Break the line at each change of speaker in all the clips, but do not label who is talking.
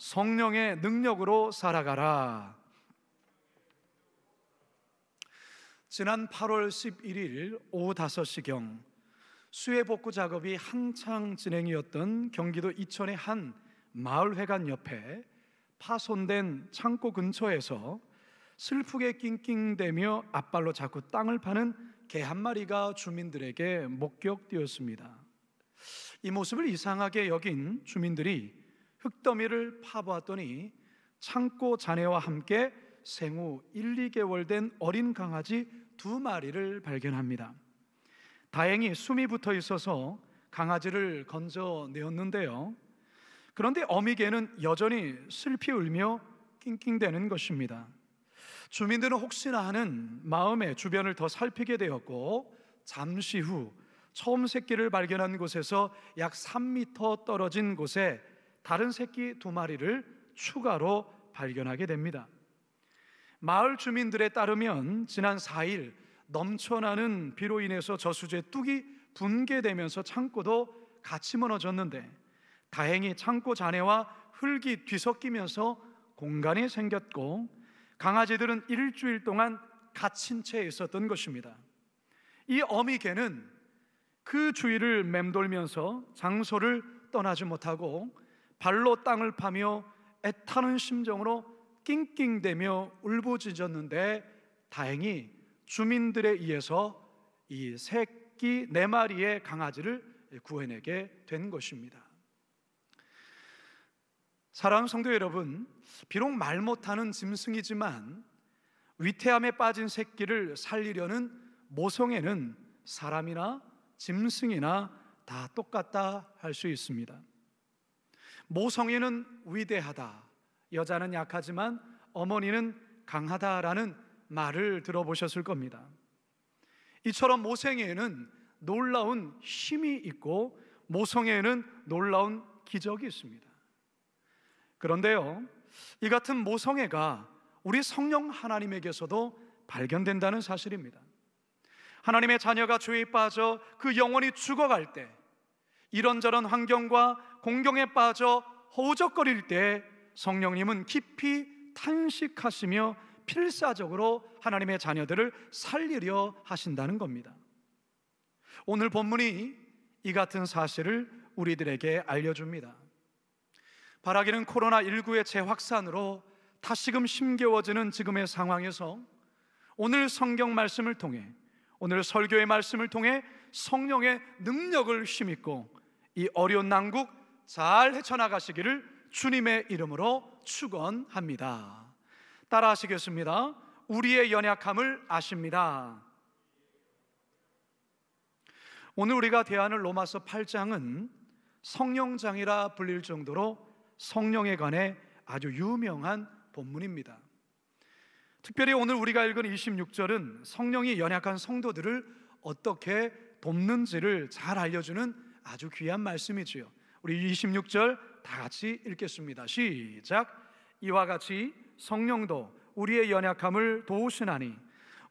성령의 능력으로 살아가라. 지난 8월 11일 오후 5시경 수해 복구 작업이 한창 진행이었던 경기도 이천의 한 마을회관 옆에 파손된 창고 근처에서 슬프게 낑낑대며 앞발로 자꾸 땅을 파는 개 한 마리가 주민들에게 목격되었습니다. 이 모습을 이상하게 여긴 주민들이 흙더미를 파보았더니 창고 잔해와 함께 생후 1, 2개월 된 어린 강아지 2마리를 발견합니다. 다행히 숨이 붙어 있어서 강아지를 건져내었는데요. 그런데 어미개는 여전히 슬피 울며 낑낑대는 것입니다. 주민들은 혹시나 하는 마음에 주변을 더 살피게 되었고, 잠시 후 처음 새끼를 발견한 곳에서 약 3m 떨어진 곳에 다른 새끼 2마리를 추가로 발견하게 됩니다. 마을 주민들에 따르면 지난 4일 넘쳐나는 비로 인해서 저수지의 뚝이 붕괴되면서 창고도 같이 무너졌는데, 다행히 창고 잔해와 흙이 뒤섞이면서 공간이 생겼고 강아지들은 일주일 동안 갇힌 채 있었던 것입니다. 이 어미개는 그 주위를 맴돌면서 장소를 떠나지 못하고 발로 땅을 파며 애타는 심정으로 낑낑대며 울부짖었는데, 다행히 주민들에 의해서 이 새끼 4마리의 강아지를 구해내게 된 것입니다. 사랑하는 성도 여러분, 비록 말 못하는 짐승이지만 위태함에 빠진 새끼를 살리려는 모성애는 사람이나 짐승이나 다 똑같다 할 수 있습니다. 모성애는 위대하다, 여자는 약하지만 어머니는 강하다라는 말을 들어보셨을 겁니다. 이처럼 모성애에는 놀라운 힘이 있고 모성애에는 놀라운 기적이 있습니다. 그런데요, 이 같은 모성애가 우리 성령 하나님에게서도 발견된다는 사실입니다. 하나님의 자녀가 죄에 빠져 그 영혼이 죽어갈 때, 이런저런 환경과 공경에 빠져 허우적거릴 때 성령님은 깊이 탄식하시며 필사적으로 하나님의 자녀들을 살리려 하신다는 겁니다. 오늘 본문이 이 같은 사실을 우리들에게 알려줍니다. 바라기는 코로나19의 재확산으로 다시금 힘겨워지는 지금의 상황에서 오늘 성경 말씀을 통해, 오늘 설교의 말씀을 통해 성령의 능력을 힘입고 이 어려운 난국 잘 헤쳐나가시기를 주님의 이름으로 축원합니다. 따라 하시겠습니다. 우리의 연약함을 아십니다. 오늘 우리가 대하는 로마서 8장은 성령장이라 불릴 정도로 성령에 관해 아주 유명한 본문입니다. 특별히 오늘 우리가 읽은 26절은 성령이 연약한 성도들을 어떻게 돕는지를 잘 알려주는 아주 귀한 말씀이지요. 우리 26절 다 같이 읽겠습니다. 시작. 이와 같이 성령도 우리의 연약함을 도우시나니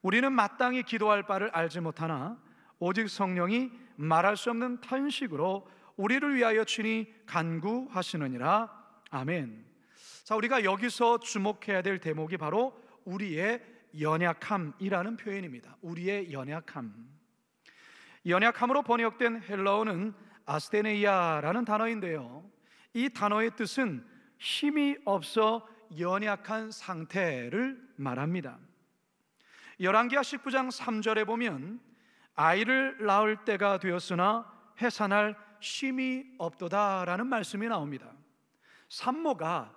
우리는 마땅히 기도할 바를 알지 못하나 오직 성령이 말할 수 없는 탄식으로 우리를 위하여 친히 간구하시느니라. 아멘. 자, 우리가 여기서 주목해야 될 대목이 바로 우리의 연약함이라는 표현입니다. 우리의 연약함. 연약함으로 번역된 헬라어는 아스테네이아라는 단어인데요, 이 단어의 뜻은 힘이 없어 연약한 상태를 말합니다. 열왕기하 19장 3절에 보면 아이를 낳을 때가 되었으나 해산할 힘이 없도다라는 말씀이 나옵니다. 산모가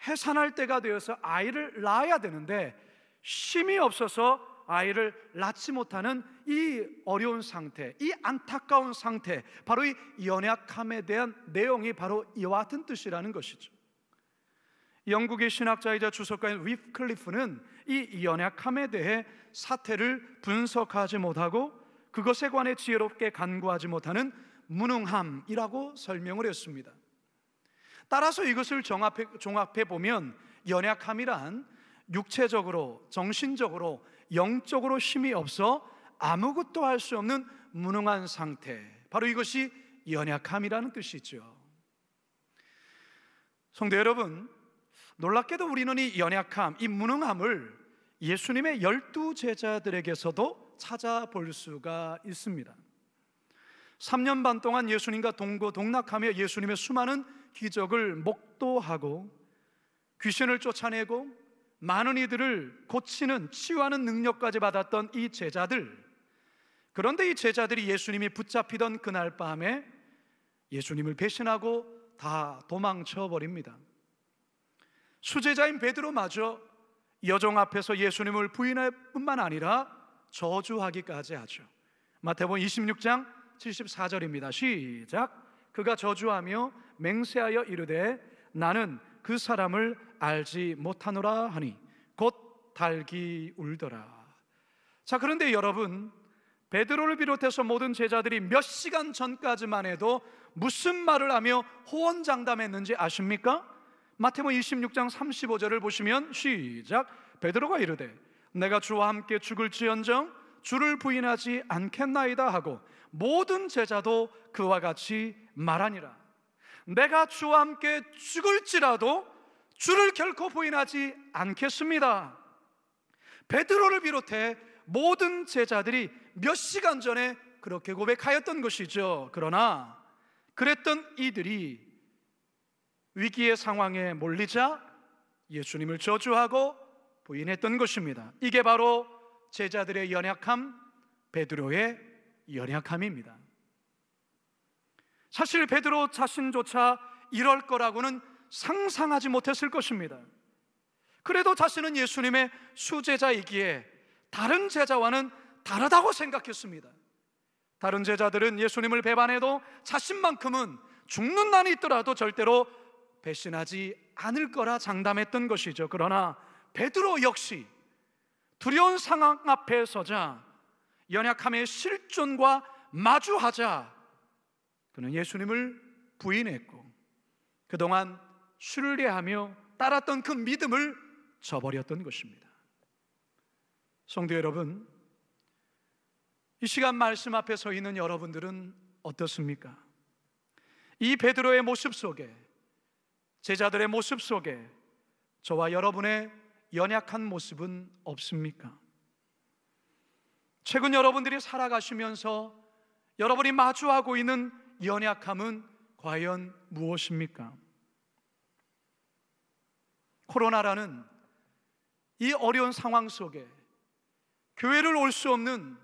해산할 때가 되어서 아이를 낳아야 되는데 힘이 없어서 아이를 낳지 못하는 이 어려운 상태, 이 안타까운 상태, 바로 이 연약함에 대한 내용이 바로 이와 같은 뜻이라는 것이죠. 영국의 신학자이자 주석가인 위클리프는 이 연약함에 대해 사태를 분석하지 못하고 그것에 관해 지혜롭게 간구하지 못하는 무능함이라고 설명을 했습니다. 따라서 이것을 종합해 보면 연약함이란 육체적으로, 정신적으로, 영적으로 힘이 없어 아무것도 할 수 없는 무능한 상태, 바로 이것이 연약함이라는 뜻이죠. 성도 여러분, 놀랍게도 우리는 이 연약함, 이 무능함을 예수님의 12 제자들에게서도 찾아볼 수가 있습니다. 3년 반 동안 예수님과 동고동락하며 예수님의 수많은 기적을 목도하고 귀신을 쫓아내고 많은 이들을 고치는, 치유하는 능력까지 받았던 이 제자들, 그런데 이 제자들이 예수님이 붙잡히던 그날 밤에 예수님을 배신하고 다 도망쳐 버립니다. 수제자인 베드로마저 여종 앞에서 예수님을 부인할 뿐만 아니라 저주하기까지 하죠. 마태복음 26장 74절입니다. 시작. 그가 저주하며 맹세하여 이르되 나는 그 사람을 알지 못하노라 하니 곧 달기 울더라. 자, 그런데 여러분, 베드로를 비롯해서 모든 제자들이 몇 시간 전까지만 해도 무슨 말을 하며 호언장담했는지 아십니까? 마태복음 26장 35절을 보시면 시작. 베드로가 이르되 내가 주와 함께 죽을지언정 주를 부인하지 않겠나이다 하고 모든 제자도 그와 같이 말하니라. 내가 주와 함께 죽을지라도 주를 결코 부인하지 않겠습니다. 베드로를 비롯해 모든 제자들이 몇 시간 전에 그렇게 고백하였던 것이죠. 그러나 그랬던 이들이 위기의 상황에 몰리자 예수님을 저주하고 부인했던 것입니다. 이게 바로 제자들의 연약함, 베드로의 연약함입니다. 사실 베드로 자신조차 이럴 거라고는 상상하지 못했을 것입니다. 그래도 자신은 예수님의 수제자이기에 다른 제자와는 다르다고 생각했습니다. 다른 제자들은 예수님을 배반해도 자신만큼은 죽는 난이 있더라도 절대로 배신하지 않을 거라 장담했던 것이죠. 그러나 베드로 역시 두려운 상황 앞에 서자 연약함의 실존과 마주하자 그는 예수님을 부인했고 그동안 신뢰하며 따랐던 그 믿음을 저버렸던 것입니다. 성도 여러분, 이 시간 말씀 앞에 서 있는 여러분들은 어떻습니까? 이 베드로의 모습 속에, 제자들의 모습 속에 저와 여러분의 연약한 모습은 없습니까? 최근 여러분들이 살아가시면서 여러분이 마주하고 있는 연약함은 과연 무엇입니까? 코로나라는 이 어려운 상황 속에, 교회를 올 수 없는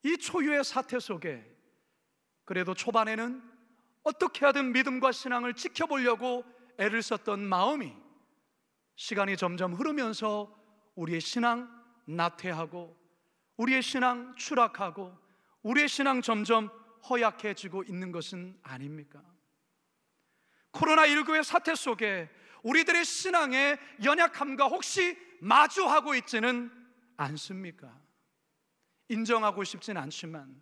이 초유의 사태 속에 그래도 초반에는 어떻게 하든 믿음과 신앙을 지켜보려고 애를 썼던 마음이 시간이 점점 흐르면서 우리의 신앙 나태하고 우리의 신앙 추락하고 우리의 신앙 점점 허약해지고 있는 것은 아닙니까? 코로나19의 사태 속에 우리들의 신앙의 연약함과 혹시 마주하고 있지는 않습니까? 인정하고 싶진 않지만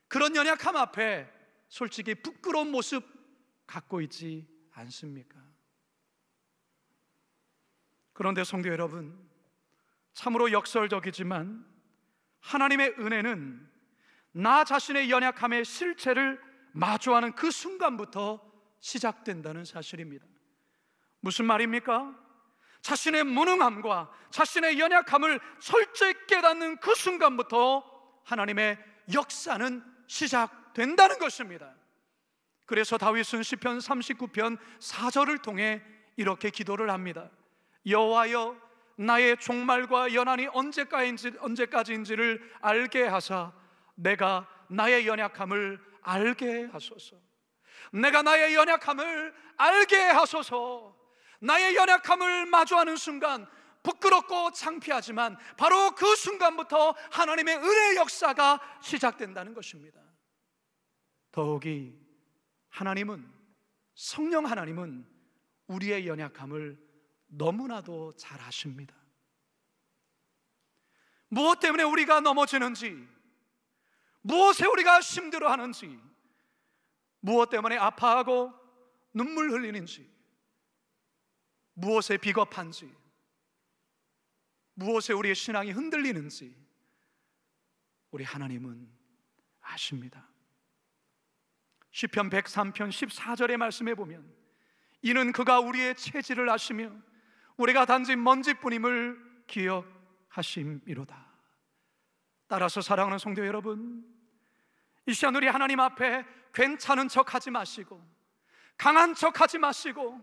그런 연약함 앞에 솔직히 부끄러운 모습 갖고 있지 않습니까? 그런데 성도 여러분, 참으로 역설적이지만 하나님의 은혜는 나 자신의 연약함의 실체를 마주하는 그 순간부터 시작된다는 사실입니다. 무슨 말입니까? 자신의 무능함과 자신의 연약함을 철저히 깨닫는 그 순간부터 하나님의 역사는 시작된다는 것입니다. 그래서 다윗은 시편 39편 4절을 통해 이렇게 기도를 합니다. 여호와여, 나의 종말과 연한이 언제까지인지를 알게 하사 내가 나의 연약함을 알게 하소서. 내가 나의 연약함을 알게 하소서. 나의 연약함을 마주하는 순간 부끄럽고 창피하지만 바로 그 순간부터 하나님의 은혜의 역사가 시작된다는 것입니다. 더욱이 하나님은, 성령 하나님은 우리의 연약함을 너무나도 잘 아십니다. 무엇 때문에 우리가 넘어지는지, 무엇에 우리가 힘들어하는지, 무엇 때문에 아파하고 눈물 흘리는지, 무엇에 비겁한지, 무엇에 우리의 신앙이 흔들리는지 우리 하나님은 아십니다. 시편 103편 14절의 말씀에 보면 이는 그가 우리의 체질을 아시며 우리가 단지 먼지뿐임을 기억하심이로다. 따라서 사랑하는 성도 여러분, 이 시간 우리 하나님 앞에 괜찮은 척하지 마시고 강한 척하지 마시고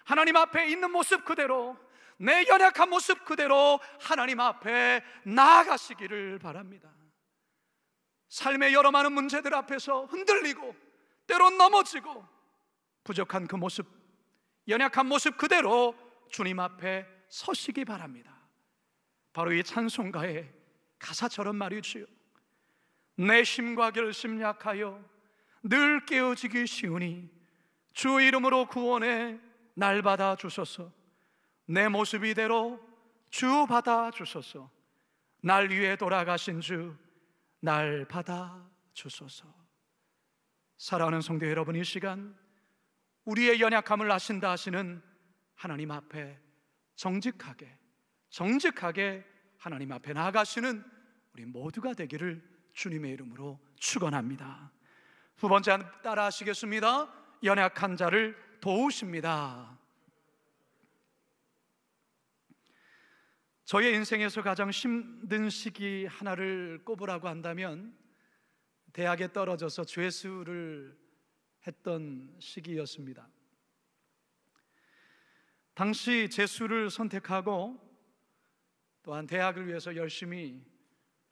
하나님 앞에 있는 모습 그대로, 내 연약한 모습 그대로 하나님 앞에 나아가시기를 바랍니다. 삶의 여러 많은 문제들 앞에서 흔들리고 때론 넘어지고 부족한 그 모습, 연약한 모습 그대로 주님 앞에 서시기 바랍니다. 바로 이 찬송가의 가사처럼 말이지요. 내 심과 결심 약하여 늘 깨어지기 쉬우니 주 이름으로 구원해 날 받아 주소서. 내 모습 이대로 주 받아 주소서. 날 위해 돌아가신 주 날 받아 주소서. 사랑하는 성도 여러분, 이 시간 우리의 연약함을 아신다 하시는 하나님 앞에 정직하게 하나님 앞에 나아가시는 우리 모두가 되기를 주님의 이름으로 축원합니다. 두 번째 따라 하시겠습니다. 연약한 자를 도우십니다. 저의 인생에서 가장 힘든 시기 하나를 꼽으라고 한다면 대학에 떨어져서 죄수를 했던 시기였습니다. 당시 재수를 선택하고 또한 대학을 위해서 열심히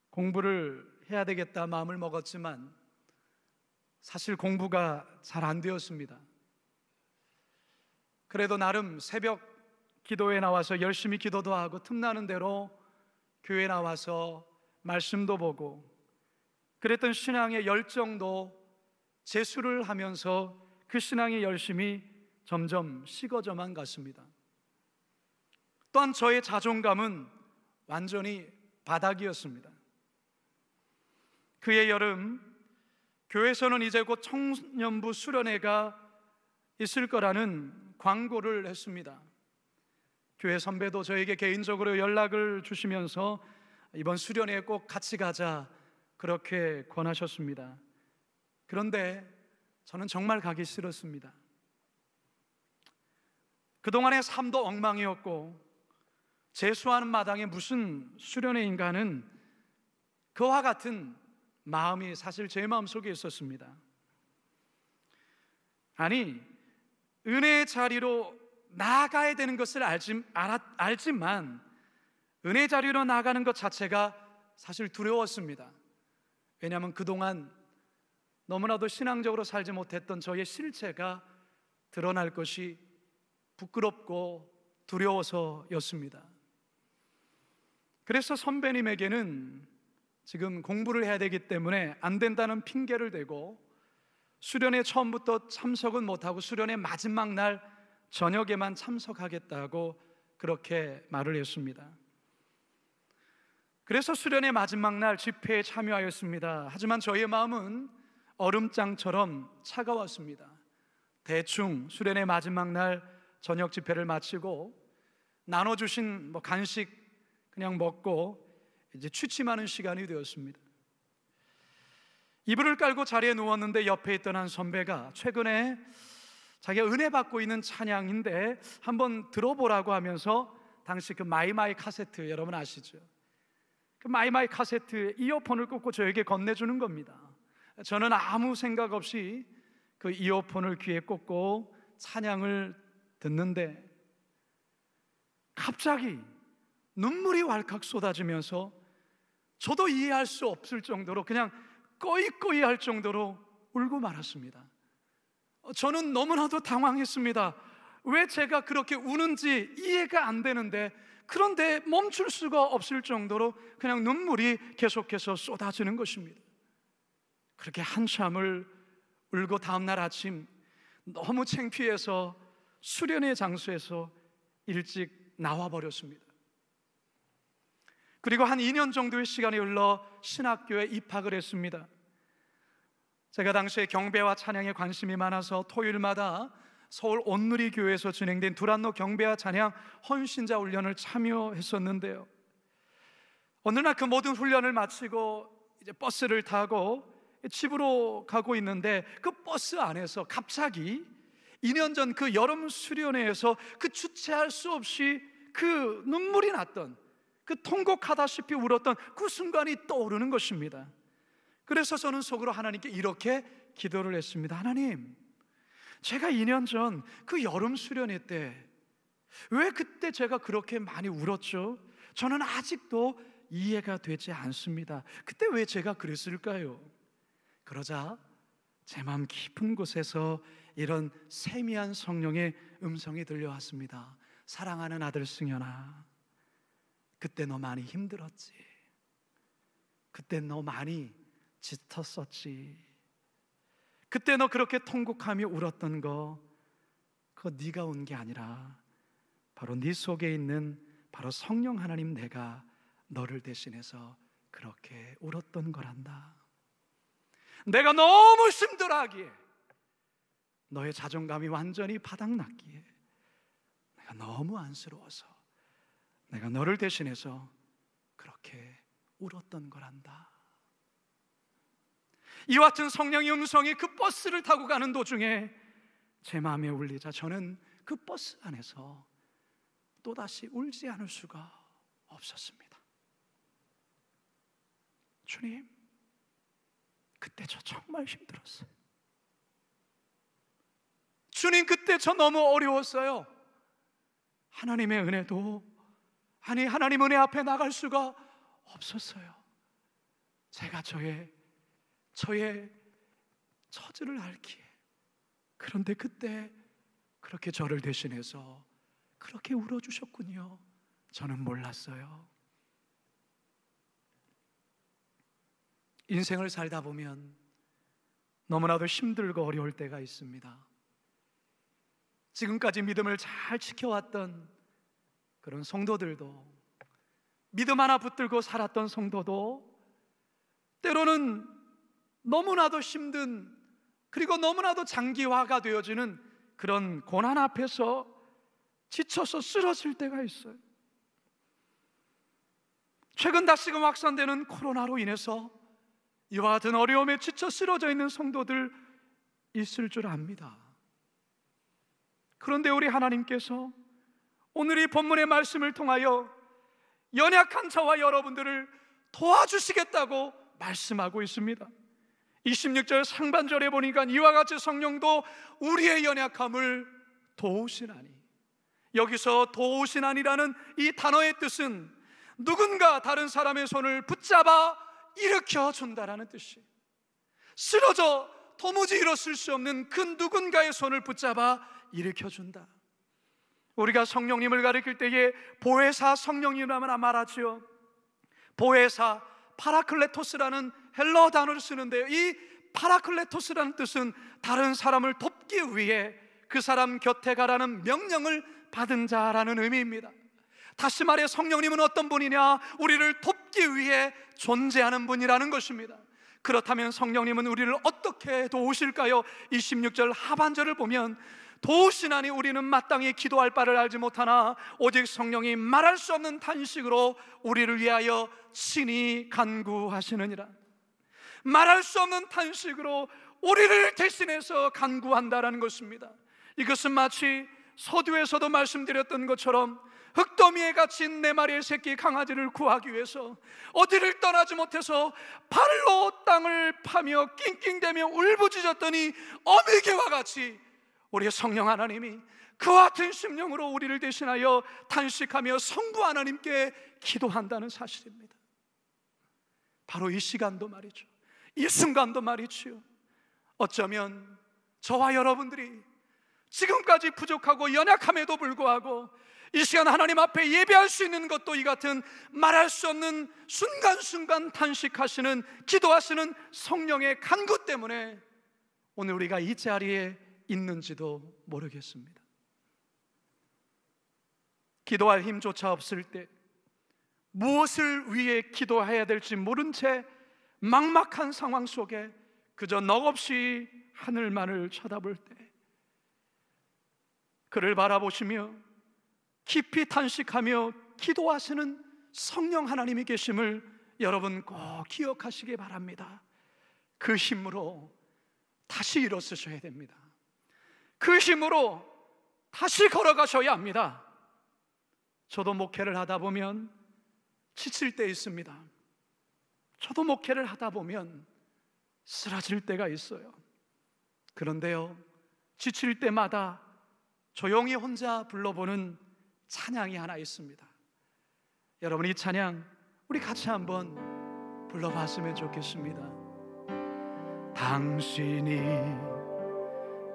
공부를 해야 되겠다 마음을 먹었지만 사실 공부가 잘 안 되었습니다. 그래도 나름 새벽 기도에 나와서 열심히 기도도 하고 틈나는 대로 교회 나와서 말씀도 보고 그랬던 신앙의 열정도 재수를 하면서 그 신앙의 열심이 점점 식어져만 갔습니다. 또한 저의 자존감은 완전히 바닥이었습니다. 그해 여름 교회에서는 이제 곧 청년부 수련회가 있을 거라는 광고를 했습니다. 교회 선배도 저에게 개인적으로 연락을 주시면서 이번 수련회에 꼭 같이 가자 그렇게 권하셨습니다. 그런데 저는 정말 가기 싫었습니다. 그동안의 삶도 엉망이었고 재수하는 마당에 무슨 수련회인가는 그와 같은 마음이 사실 제 마음속에 있었습니다. 아니, 은혜의 자리로 나아가야 되는 것을 알지만 은혜 자리로 나아가는 것 자체가 사실 두려웠습니다. 왜냐하면 그동안 너무나도 신앙적으로 살지 못했던 저의 실체가 드러날 것이 부끄럽고 두려워서였습니다. 그래서 선배님에게는 지금 공부를 해야 되기 때문에 안 된다는 핑계를 대고 수련회 처음부터 참석은 못하고 수련회 마지막 날 저녁에만 참석하겠다고 그렇게 말을 했습니다. 그래서 수련회 마지막 날 집회에 참여하였습니다. 하지만 저의 마음은 얼음장처럼 차가웠습니다. 대충 수련회 마지막 날 저녁 집회를 마치고 나눠주신 간식 그냥 먹고 이제 취침하는 시간이 되었습니다. 이불을 깔고 자리에 누웠는데 옆에 있던 한 선배가 최근에 자기가 은혜 받고 있는 찬양인데 한번 들어보라고 하면서 당시 그 마이마이 카세트 여러분 아시죠? 그 마이마이 카세트에 이어폰을 꽂고 저에게 건네주는 겁니다. 저는 아무 생각 없이 그 이어폰을 귀에 꽂고 찬양을 듣는데 갑자기 눈물이 왈칵 쏟아지면서 저도 이해할 수 없을 정도로 그냥 꺼이꺼이 할 정도로 울고 말았습니다. 저는 너무나도 당황했습니다. 왜 제가 그렇게 우는지 이해가 안 되는데 그런데 멈출 수가 없을 정도로 그냥 눈물이 계속해서 쏟아지는 것입니다. 그렇게 한참을 울고 다음날 아침 너무 창피해서 수련회 장소에서 일찍 나와버렸습니다. 그리고 한 2년 정도의 시간이 흘러 신학교에 입학을 했습니다. 제가 당시에 경배와 찬양에 관심이 많아서 토요일마다 서울 온누리교회에서 진행된 두란노 경배와 찬양 헌신자 훈련을 참여했었는데요, 어느 날 그 모든 훈련을 마치고 이제 버스를 타고 집으로 가고 있는데 그 버스 안에서 갑자기 2년 전 그 여름 수련회에서 그 주체할 수 없이 그 눈물이 났던, 그 통곡하다시피 울었던 그 순간이 떠오르는 것입니다. 그래서 저는 속으로 하나님께 이렇게 기도를 했습니다. 하나님, 제가 2년 전 그 여름 수련회 때 왜 그때 제가 그렇게 많이 울었죠? 저는 아직도 이해가 되지 않습니다. 그때 왜 제가 그랬을까요? 그러자 제 마음 깊은 곳에서 이런 세미한 성령의 음성이 들려왔습니다. 사랑하는 아들 승현아, 그때 너 많이 힘들었지. 그때 너 많이 짙었었지. 그때 너 그렇게 통곡하며 울었던 거, 그거 네가 온 게 아니라 바로 네 속에 있는 바로 성령 하나님 내가 너를 대신해서 그렇게 울었던 거란다. 내가 너무 힘들어하기에, 너의 자존감이 완전히 바닥났기에 내가 너무 안쓰러워서 내가 너를 대신해서 그렇게 울었던 거란다. 이와 같은 성령의 음성이 그 버스를 타고 가는 도중에 제 마음에 울리자 저는 그 버스 안에서 또다시 울지 않을 수가 없었습니다. 주님, 그때 저 정말 힘들었어요. 주님, 그때 저 너무 어려웠어요. 하나님의 은혜도, 아니 하나님 은혜 앞에 나갈 수가 없었어요. 제가 저의 처지를 알기에. 그런데 그때 그렇게 저를 대신해서 그렇게 울어주셨군요. 저는 몰랐어요. 인생을 살다 보면 너무나도 힘들고 어려울 때가 있습니다. 지금까지 믿음을 잘 지켜왔던 그런 성도들도, 믿음 하나 붙들고 살았던 성도도 때로는 너무나도 힘든, 그리고 너무나도 장기화가 되어지는 그런 고난 앞에서 지쳐서 쓰러질 때가 있어요. 최근 다시금 확산되는 코로나로 인해서 이와 같은 어려움에 지쳐 쓰러져 있는 성도들 있을 줄 압니다. 그런데 우리 하나님께서 오늘 이 본문의 말씀을 통하여 연약한 저와 여러분들을 도와주시겠다고 말씀하고 있습니다. 26절 상반절에 보니까 이와 같이 성령도 우리의 연약함을 도우시나니, 여기서 도우시나니라는 이 단어의 뜻은 누군가 다른 사람의 손을 붙잡아 일으켜 준다라는 뜻이에요. 쓰러져 도무지 일어설 수 없는 그 누군가의 손을 붙잡아 일으켜 준다. 우리가 성령님을 가리킬 때에 보혜사 성령님이라면 말하지요. 보혜사, 파라클레토스라는 헬러 단어를 쓰는데요, 이 파라클레토스라는 뜻은 다른 사람을 돕기 위해 그 사람 곁에 가라는 명령을 받은 자라는 의미입니다. 다시 말해 성령님은 어떤 분이냐? 우리를 돕기 위해 존재하는 분이라는 것입니다. 그렇다면 성령님은 우리를 어떻게 도우실까요? 26절 하반절을 보면 도우시나니 우리는 마땅히 기도할 바를 알지 못하나 오직 성령이 말할 수 없는 탄식으로 우리를 위하여 친히 간구하시느니라. 말할 수 없는 탄식으로 우리를 대신해서 간구한다라는 것입니다. 이것은 마치 서두에서도 말씀드렸던 것처럼 흙더미에 갇힌 4마리의 새끼 강아지를 구하기 위해서 어디를 떠나지 못해서 발로 땅을 파며 낑낑대며 울부짖었더니 어미개와 같이 우리의 성령 하나님이 그와 같은 심령으로 우리를 대신하여 탄식하며 성부 하나님께 기도한다는 사실입니다. 바로 이 시간도 말이죠, 이 순간도 말이죠, 어쩌면 저와 여러분들이 지금까지 부족하고 연약함에도 불구하고 이 시간 하나님 앞에 예배할 수 있는 것도 이 같은 말할 수 없는 순간순간 탄식하시는, 기도하시는 성령의 간구 때문에 오늘 우리가 이 자리에 있는지도 모르겠습니다. 기도할 힘조차 없을 때, 무엇을 위해 기도해야 될지 모른 채 막막한 상황 속에 그저 넋없이 하늘만을 쳐다볼 때, 그를 바라보시며 깊이 탄식하며 기도하시는 성령 하나님이 계심을 여러분 꼭 기억하시기 바랍니다. 그 힘으로 다시 일어서셔야 됩니다. 그 힘으로 다시 걸어가셔야 합니다. 저도 목회를 하다 보면 지칠 때 있습니다. 저도 목회를 하다 보면 쓰러질 때가 있어요. 그런데요, 지칠 때마다 조용히 혼자 불러보는 찬양이 하나 있습니다. 여러분, 이 찬양 우리 같이 한번 불러봤으면 좋겠습니다. 당신이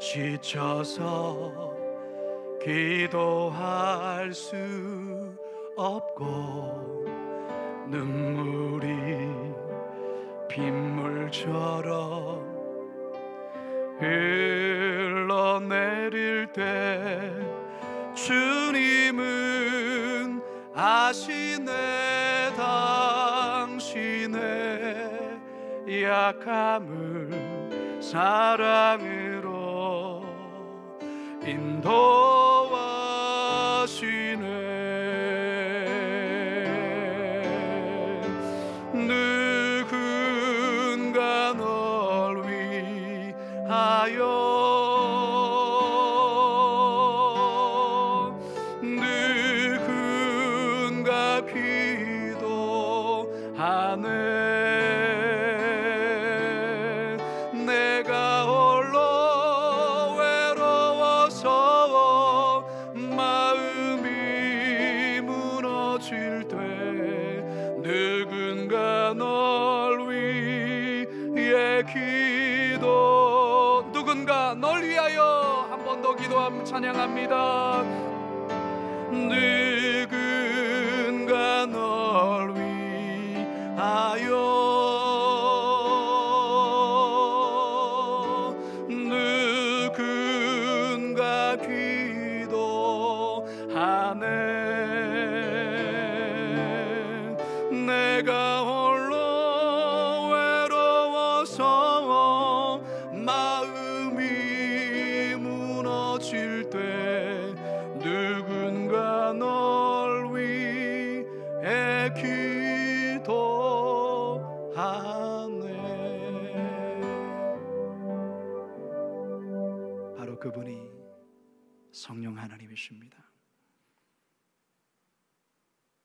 지쳐서 기도할 수 없고 눈물이 빗물처럼 흘러내릴 때 주님은 아시네. 당신의 약함을 사랑으로 인도하시네. 누군가 널 위하여 누군가 기도하네. 내가 홀로 외로워서 마음이 무너질 때 누군가 널 위해 기도, 누군가 널 위하여 한 번 더 기도하며 찬양합니다. 누군가 널 위하여 누군가 기도하네. 내가 홀로 외로워서 마음이 무너질 때 누군가 널 위해 기도하네. 바로 그분이 성령 하나님이십니다.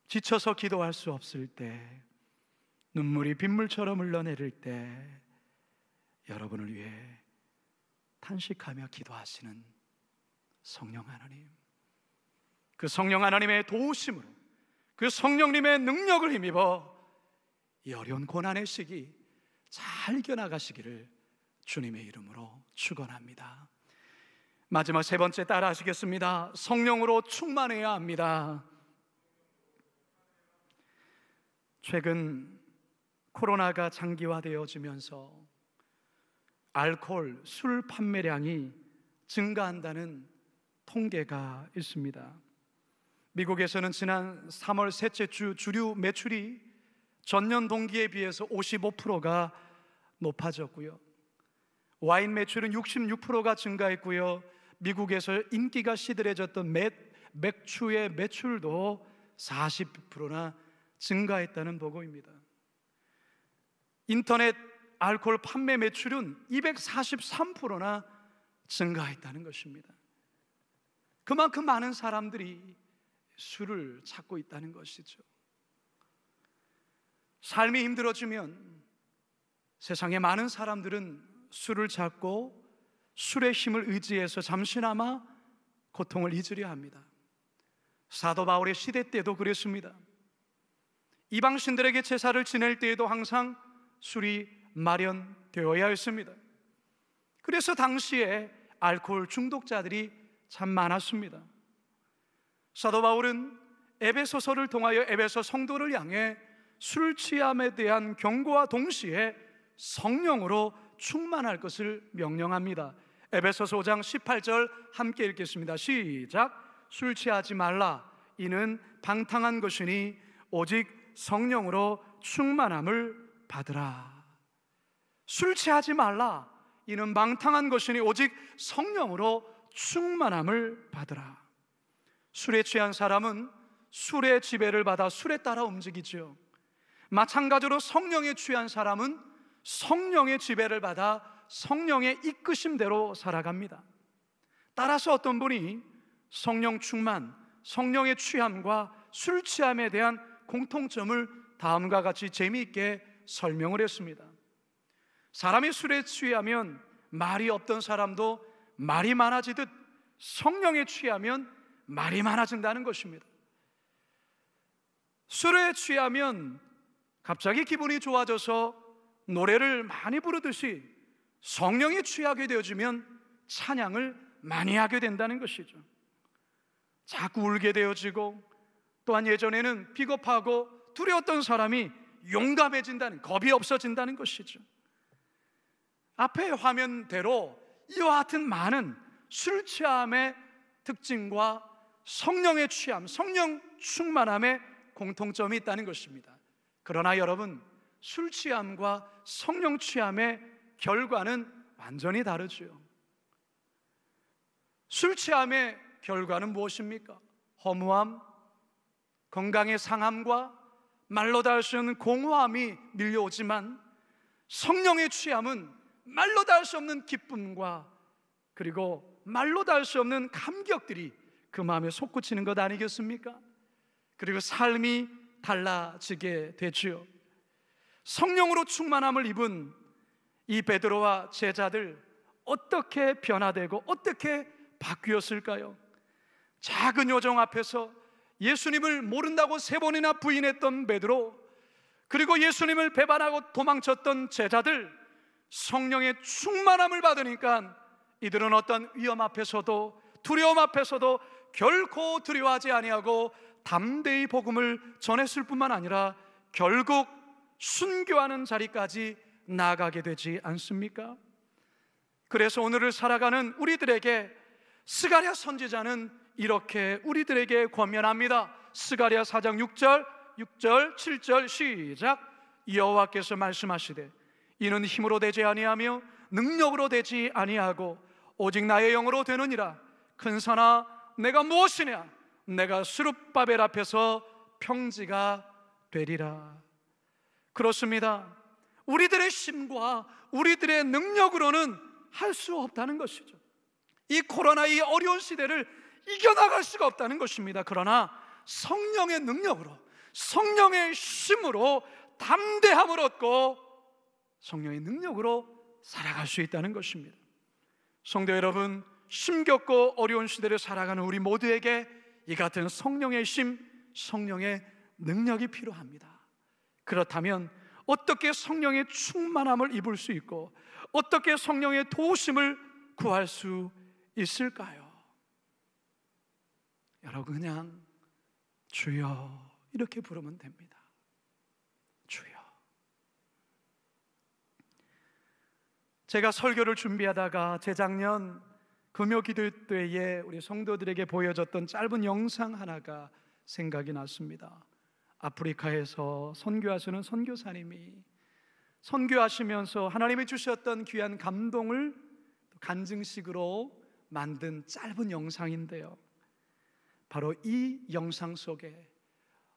지쳐서 기도할 수 없을 때, 눈물이 빗물처럼 흘러내릴 때 여러분을 위해 탄식하며 기도하시는 성령 하나님, 그 성령 하나님의 도우심으로, 그 성령님의 능력을 힘입어 이 어려운 고난의 시기 잘 이겨나가시기를 주님의 이름으로 축원합니다. 마지막 세 번째 따라 하시겠습니다. 성령으로 충만해야 합니다. 최근 코로나가 장기화되어지면서 알코올, 술 판매량이 증가한다는 통계가 있습니다. 미국에서는 지난 3월 셋째 주 주류 매출이 전년 동기에 비해서 55%가 높아졌고요. 와인 매출은 66%가 증가했고요. 미국에서 인기가 시들해졌던 맥주의 매출도 40%나 증가했다는 보고입니다. 인터넷 알코올 판매 매출은 243%나 증가했다는 것입니다. 그만큼 많은 사람들이 술을 찾고 있다는 것이죠. 삶이 힘들어지면 세상에 많은 사람들은 술을 찾고 술의 힘을 의지해서 잠시나마 고통을 잊으려 합니다. 사도 바울의 시대 때도 그랬습니다. 이방신들에게 제사를 지낼 때에도 항상 술이 마련되어야 했습니다. 그래서 당시에 알코올 중독자들이 참 많았습니다. 사도 바울은 에베소서를 통하여 에베소 성도를 향해 술 취함에 대한 경고와 동시에 성령으로 충만할 것을 명령합니다. 에베소서 5장 18절 함께 읽겠습니다. 시작. 술 취하지 말라. 이는 방탕한 것이니 오직 성령으로 충만함을 받으라. 술 취하지 말라. 이는 방탕한 것이니 오직 성령으로 충만함을 받으라. 술에 취한 사람은 술의 지배를 받아 술에 따라 움직이죠. 마찬가지로 성령에 취한 사람은 성령의 지배를 받아 성령의 이끄심대로 살아갑니다. 따라서 어떤 분이 성령 충만, 성령의 취함과 술 취함에 대한 공통점을 다음과 같이 재미있게 설명을 했습니다. 사람이 술에 취하면 말이 없던 사람도 말이 많아지듯 성령에 취하면 말이 많아진다는 것입니다. 술에 취하면 갑자기 기분이 좋아져서 노래를 많이 부르듯이 성령에 취하게 되어지면 찬양을 많이 하게 된다는 것이죠. 자꾸 울게 되어지고, 또한 예전에는 비겁하고 두려웠던 사람이 용감해진다는, 겁이 없어진다는 것이죠. 앞에 화면대로 이와 같은 많은 술 취함의 특징과 성령의 취함, 성령 충만함의 공통점이 있다는 것입니다. 그러나 여러분, 술 취함과 성령 취함의 결과는 완전히 다르죠. 술 취함의 결과는 무엇입니까? 허무함, 건강의 상함과 말로 다 할 수 없는 공허함이 밀려오지만, 성령의 취함은 말로 다 할 수 없는 기쁨과 그리고 말로 다 할 수 없는 감격들이 그 마음에 솟구치는 것 아니겠습니까? 그리고 삶이 달라지게 되지요. 성령으로 충만함을 입은 이 베드로와 제자들, 어떻게 변화되고 어떻게 바뀌었을까요? 작은 요정 앞에서 예수님을 모른다고 3번이나 부인했던 베드로, 그리고 예수님을 배반하고 도망쳤던 제자들, 성령의 충만함을 받으니까 이들은 어떤 위험 앞에서도 두려움 앞에서도 결코 두려워하지 아니하고 담대히 복음을 전했을 뿐만 아니라 결국 순교하는 자리까지 나아가게 되지 않습니까? 그래서 오늘을 살아가는 우리들에게 스가랴 선지자는 이렇게 우리들에게 권면합니다. 스가랴 4장 6절 7절 시작. 여호와께서 말씀하시되 이는 힘으로 되지 아니하며 능력으로 되지 아니하고 오직 나의 영으로 되느니라. 큰 산아 내가 무엇이냐? 내가 스룹바벨 앞에서 평지가 되리라. 그렇습니다. 우리들의 힘과 우리들의 능력으로는 할 수 없다는 것이죠. 이 코로나, 이 어려운 시대를 이겨나갈 수가 없다는 것입니다. 그러나 성령의 능력으로, 성령의 힘으로 담대함을 얻고 성령의 능력으로 살아갈 수 있다는 것입니다. 성도 여러분, 힘겹고 어려운 시대를 살아가는 우리 모두에게 이 같은 성령의 힘, 성령의 능력이 필요합니다. 그렇다면 어떻게 성령의 충만함을 입을 수 있고 어떻게 성령의 도우심을 구할 수 있을까요? 여러분, 그냥 주여 이렇게 부르면 됩니다. 주여. 제가 설교를 준비하다가 재작년 금요기도 때에 우리 성도들에게 보여줬던 짧은 영상 하나가 생각이 났습니다. 아프리카에서 선교하시는 선교사님이 선교하시면서 하나님이 주셨던 귀한 감동을 간증식으로 만든 짧은 영상인데요, 바로 이 영상 속에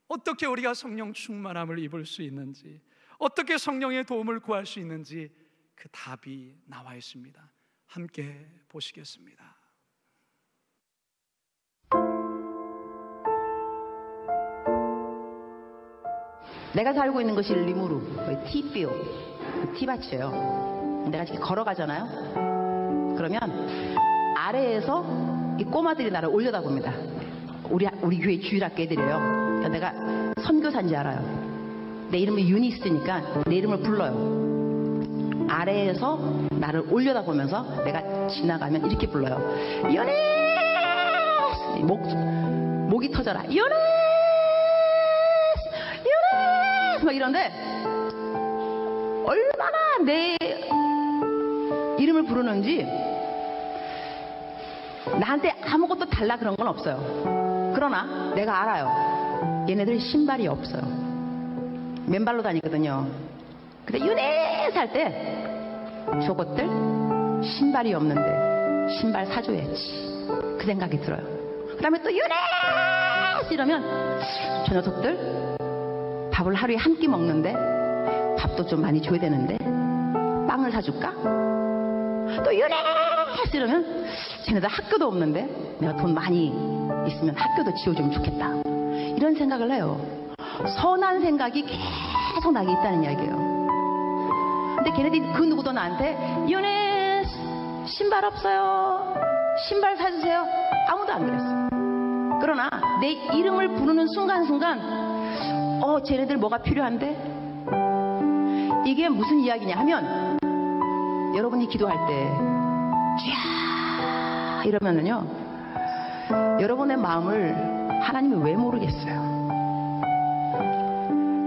어떻게 우리가 성령 충만함을 입을 수 있는지, 어떻게 성령의 도움을 구할 수 있는지 그 답이 나와 있습니다. 함께 보시겠습니다.
내가 살고 있는 것이 리무르, 티비오, 티밭이에요. 내가 이렇게 걸어가잖아요. 그러면 아래에서 이 꼬마들이 나를 올려다봅니다. 우리 교회 주일학교 애들이에요. 그러니까 내가 선교사인지 알아요. 내 이름이 유니스니까 내 이름을 불러요. 아래에서 나를 올려다보면서 내가 지나가면 이렇게 불러요. 유니스! 목이 터져라. 유니스! 막 이런데 얼마나 내 이름을 부르는지 나한테 아무것도 달라 그런 건 없어요. 그러나 내가 알아요. 얘네들 신발이 없어요. 맨발로 다니거든요. 근데 유네스 할 때 저것들 신발이 없는데 신발 사줘야지, 그 생각이 들어요. 그 다음에 또 유네스 이러면 저 녀석들 밥을 하루에 한 끼 먹는데 밥도 좀 많이 줘야 되는데 빵을 사줄까? 또 유네스 계속 이러면 쟤네들 학교도 없는데 내가 돈 많이 있으면 학교도 지어주면 좋겠다, 이런 생각을 해요. 선한 생각이 계속 나게 있다는 이야기예요. 근데 걔네들이 그 누구도 나한테 이혼해 신발 없어요, 신발 사주세요, 아무도 안 그랬어. 그러나 내 이름을 부르는 순간순간 쟤네들 뭐가 필요한데? 이게 무슨 이야기냐 하면, 여러분이 기도할 때 쥐야 이러면은요, 여러분의 마음을 하나님이 왜 모르겠어요.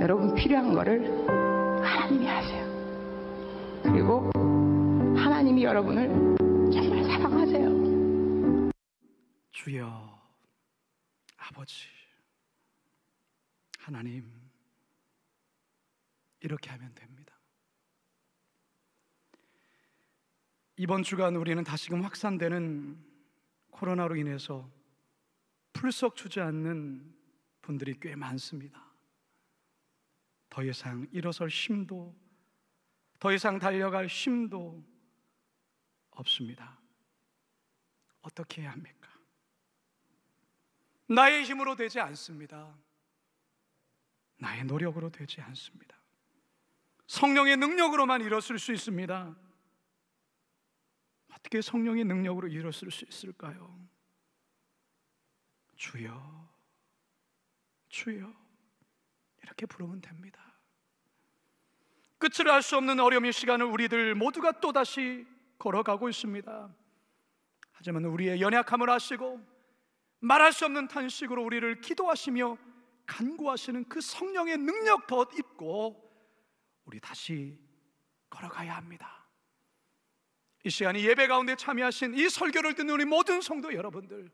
여러분 필요한 거를 하나님이 아세요. 그리고 하나님이 여러분을 정말 사랑하세요.
주여, 아버지 하나님, 이렇게 하면 됩니다. 이번 주간 우리는 다시금 확산되는 코로나로 인해서 풀썩 주저앉는 분들이 꽤 많습니다. 더 이상 일어설 힘도, 더 이상 달려갈 힘도 없습니다. 어떻게 해야 합니까? 나의 힘으로 되지 않습니다. 나의 노력으로 되지 않습니다. 성령의 능력으로만 일었을 수 있습니다. 어떻게 성령의 능력으로 일었을 수 있을까요? 주여, 주여, 이렇게 부르면 됩니다. 끝을 알 수 없는 어려움의 시간을 우리들 모두가 또다시 걸어가고 있습니다. 하지만 우리의 연약함을 아시고 말할 수 없는 탄식으로 우리를 기도하시며 간구하시는 그 성령의 능력 덧 입고 우리 다시 걸어가야 합니다. 이 시간이 예배 가운데 참여하신 이 설교를 듣는 우리 모든 성도 여러분들,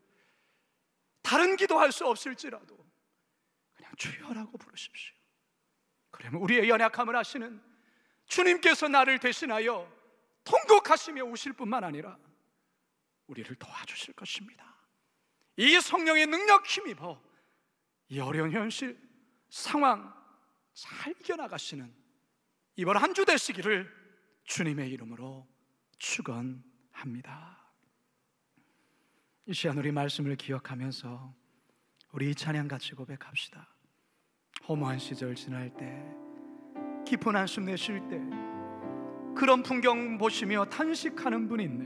다른 기도할 수 없을지라도 그냥 주여라고 부르십시오. 그러면 우리의 연약함을 아시는 주님께서 나를 대신하여 통곡하시며 우실 뿐만 아니라 우리를 도와주실 것입니다. 이 성령의 능력 힘입어 이 어려운 현실 상황 잘 이겨나가시는 이번 한 주 되시기를 주님의 이름으로 축원합니다. 이 시간 우리 말씀을 기억하면서 우리 이 찬양 같이 고백합시다. 허무한 시절 지날 때, 깊은 한숨 내쉴 때 그런 풍경 보시며 탄식하는 분이 있네.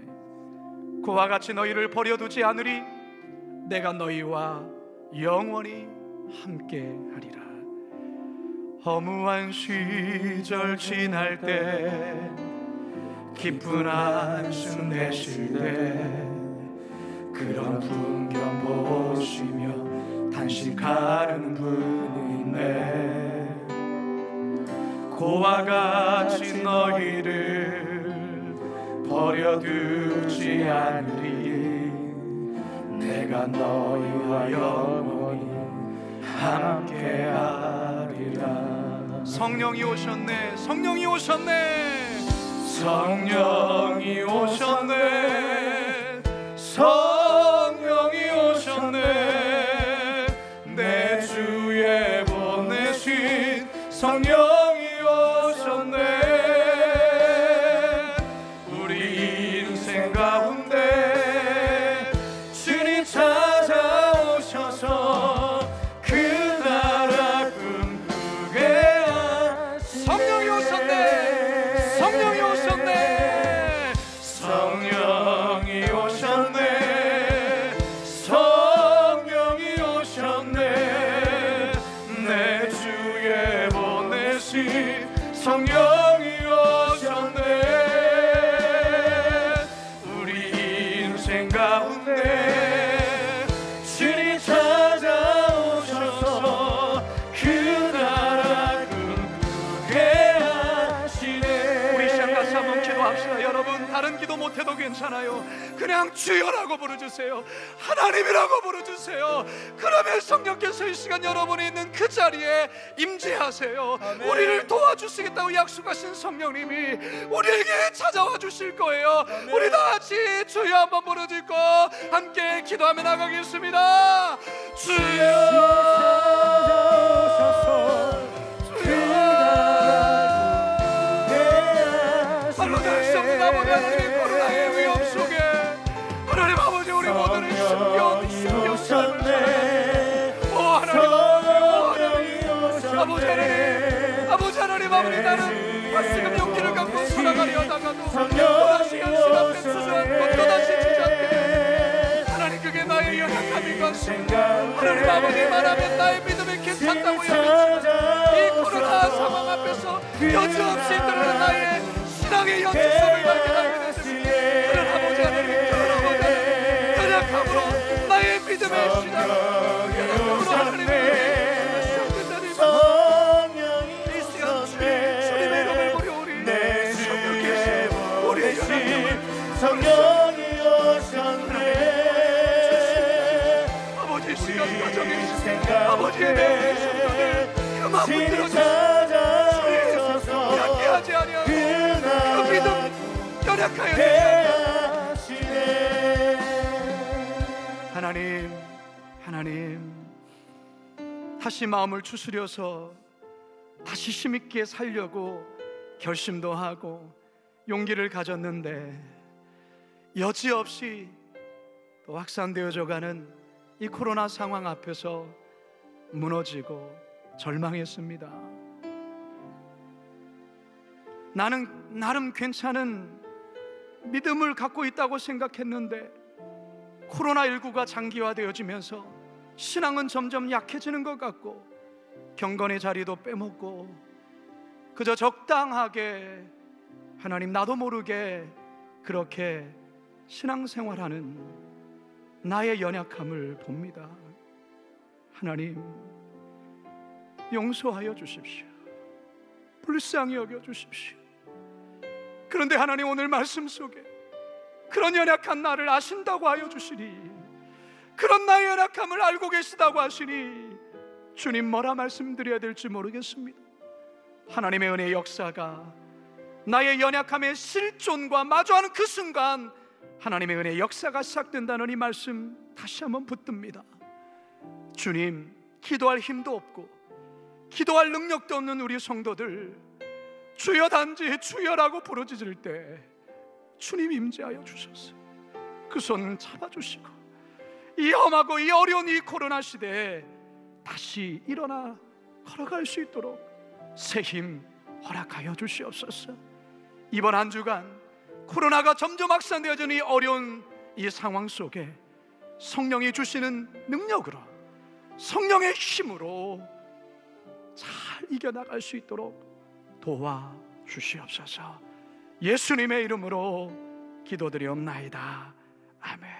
그와 같이 너희를 버려두지 않으리. 내가 너희와 영원히 함께하리라. 허무한 시절 지날 때, 깊은 한숨 내쉴 때 그런 풍경 보시며 탄식하는 분이 있네. 그와 같이 너희를 버려두지 않으리. 내가 너희와 영원히 함께하리라. 성령이 오셨네, 성령이 오셨네, 성령이 오셨네, 성령이 오셨네. 내 주에 보내신 성령이 오셨네. 우리 인생 가운데 주님 찾아오셔서 그 나라 꿈꾸게 한 성령이 오셨네, 성령이 오셨네, 성령이 오셨네, 성령이 오셨네. 내 주에 보내신 성령이 오셨네. 우리 인생 가운데 주님 찾아오셔서 그 나라 꿈꾸게 하시네. 우리 시간 같이 한번 기도합시다. 여러분, 다른 기도 못해도 괜찮아요. 그냥 주여라고 부르주세요. 하나님이라고 부르주세요. 그러면 성령께서 이 시간 여러분이 있는 그 자리에 임재하세요. 아멘. 우리를 도와주시겠다고 약속하신 성령님이 우리에게 찾아와 주실 거예요. 아멘. 우리 다 같이 주여 한번 부르짖고 함께 기도하며 나가겠습니다. 주여, 말로 다 수 없는 아버지 하나님의 코로나의 위험 속에 또다시 현실 앞에 주저앉고 또다시 주저앉게 되는 하나님, 그게 나의 연약함인 것입니다. 하나님 아버지, 말하면 나의 믿음이 괜찮다고 여기지만 이 코로나 상황 앞에서 여지없이 드러난 나의 신앙의 연약성을 발견하게 됐습니다. 그런 아버지 하나님, 그런 아버지 하나님, 연약함으로 나의 믿음의 신앙, 연약함으로 하나님의
성령이 오셨네.
아버지, 시간 가정에 아버지의 내 성도들 그 마음 들어주시고 약게 하지 아니하고 그 믿음 연약하여 주시옵소서. 하나님, 다시 마음을 추스려서 다시 힘있게 살려고 결심도 하고 용기를 가졌는데 여지없이 또 확산되어져가는 이 코로나 상황 앞에서 무너지고 절망했습니다. 나는 나름 괜찮은 믿음을 갖고 있다고 생각했는데 코로나19가 장기화되어지면서 신앙은 점점 약해지는 것 같고 경건의 자리도 빼먹고 그저 적당하게 하나님, 나도 모르게 그렇게 신앙생활하는 나의 연약함을 봅니다. 하나님, 용서하여 주십시오. 불쌍히 여겨 주십시오. 그런데 하나님, 오늘 말씀 속에 그런 연약한 나를 아신다고 하여 주시니, 그런 나의 연약함을 알고 계시다고 하시니 주님, 뭐라 말씀드려야 될지 모르겠습니다. 하나님의 은혜의 역사가 나의 연약함의 실존과 마주하는 그 순간 하나님의 은혜의 역사가 시작된다는 이 말씀 다시 한번 붙듭니다. 주님, 기도할 힘도 없고 기도할 능력도 없는 우리 성도들, 주여 단지 주여라고 부르짖을 때 주님 임재하여 주셔서 그 손 잡아주시고 이 험하고 이 어려운 이 코로나 시대에 다시 일어나 걸어갈 수 있도록 새 힘 허락하여 주시옵소서. 이번 한 주간 코로나가 점점 확산되어지는 이 어려운 이 상황 속에 성령이 주시는 능력으로, 성령의 힘으로 잘 이겨나갈 수 있도록 도와주시옵소서. 예수님의 이름으로 기도드리옵나이다. 아멘.